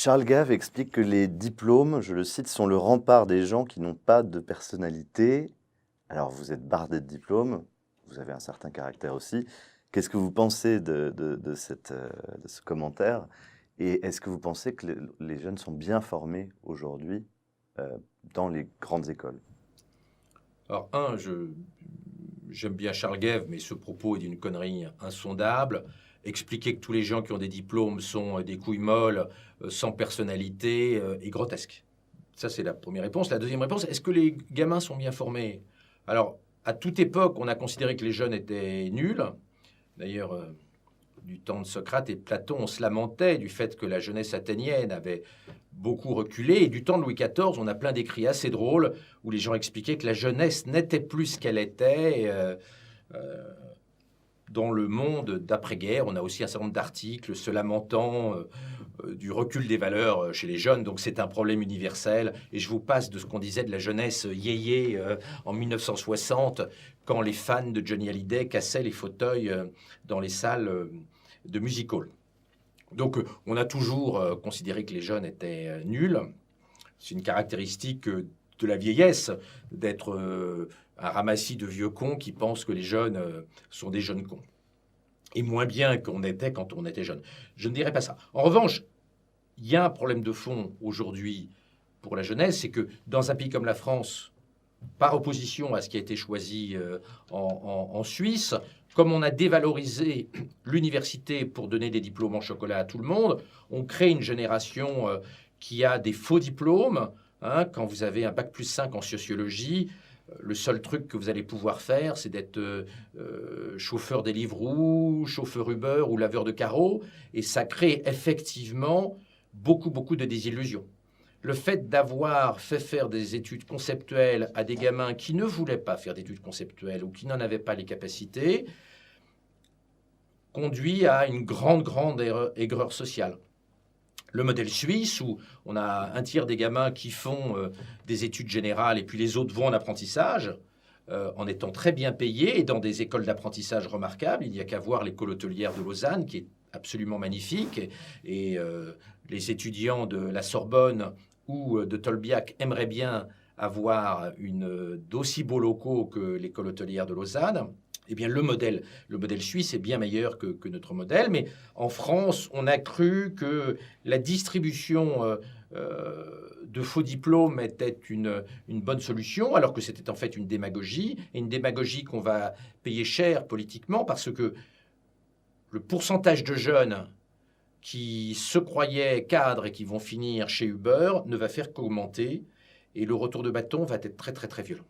Charles Gave explique que les diplômes, je le cite, sont le rempart des gens qui n'ont pas de personnalité. Alors, vous êtes bardé de diplômes, vous avez un certain caractère aussi. Qu'est-ce que vous pensez de ce commentaire? Et est-ce que vous pensez que les jeunes sont bien formés aujourd'hui euh, dans les grandes écoles? Alors, j'aime bien Charles Guève, mais ce propos est d'une connerie insondable. Expliquer que tous les gens qui ont des diplômes sont des couilles molles, sans personnalité, est grotesque. Ça, c'est la première réponse. La deuxième réponse, est-ce que les gamins sont bien formés? Alors, à toute époque, on a considéré que les jeunes étaient nuls. D'ailleurs, du temps de Socrate et de Platon, on se lamentait du fait que la jeunesse athénienne avait beaucoup reculé. Et du temps de Louis XIV, on a plein d'écrits assez drôles où les gens expliquaient que la jeunesse n'était plus ce qu'elle était. Dans le monde d'après-guerre, on a aussi un certain nombre d'articles se lamentant du recul des valeurs chez les jeunes. Donc c'est un problème universel. Et je vous passe de ce qu'on disait de la jeunesse yéyé en 1960, quand les fans de Johnny Hallyday cassaient les fauteuils dans les salles de music hall. Donc on a toujours considéré que les jeunes étaient nuls. C'est une caractéristique de la vieillesse d'être un ramassis de vieux cons qui pensent que les jeunes sont des jeunes cons. Et moins bien qu'on était quand on était jeune. Je ne dirais pas ça. En revanche, il y a un problème de fond aujourd'hui pour la jeunesse, c'est que dans un pays comme la France, par opposition à ce qui a été choisi en Suisse, comme on a dévalorisé l'université pour donner des diplômes en chocolat à tout le monde, on crée une génération qui a des faux diplômes. Hein, quand vous avez un bac plus 5 en sociologie, le seul truc que vous allez pouvoir faire, c'est d'être chauffeur Deliveroo, chauffeur Uber ou laveur de carreaux. Et ça crée effectivement beaucoup de désillusions. Le fait d'avoir fait faire des études conceptuelles à des gamins qui ne voulaient pas faire d'études conceptuelles ou qui n'en avaient pas les capacités conduit à une grande aigreur sociale. Le modèle suisse, où on a un tiers des gamins qui font des études générales et puis les autres vont en apprentissage, en étant très bien payés et dans des écoles d'apprentissage remarquables. Il n'y a qu'à voir l'école hôtelière de Lausanne, qui est absolument magnifique, et les étudiants de la Sorbonne ou de Tolbiac aimeraient bien avoir d'aussi beaux locaux que l'école hôtelière de Lausanne. Eh bien, le modèle suisse est bien meilleur que notre modèle, mais en France, on a cru que la distribution de faux diplômes était une bonne solution, alors que c'était en fait une démagogie, et une démagogie qu'on va payer cher politiquement, parce que le pourcentage de jeunes qui se croyaient cadres et qui vont finir chez Uber ne va faire qu'augmenter, et le retour de bâton va être très violent.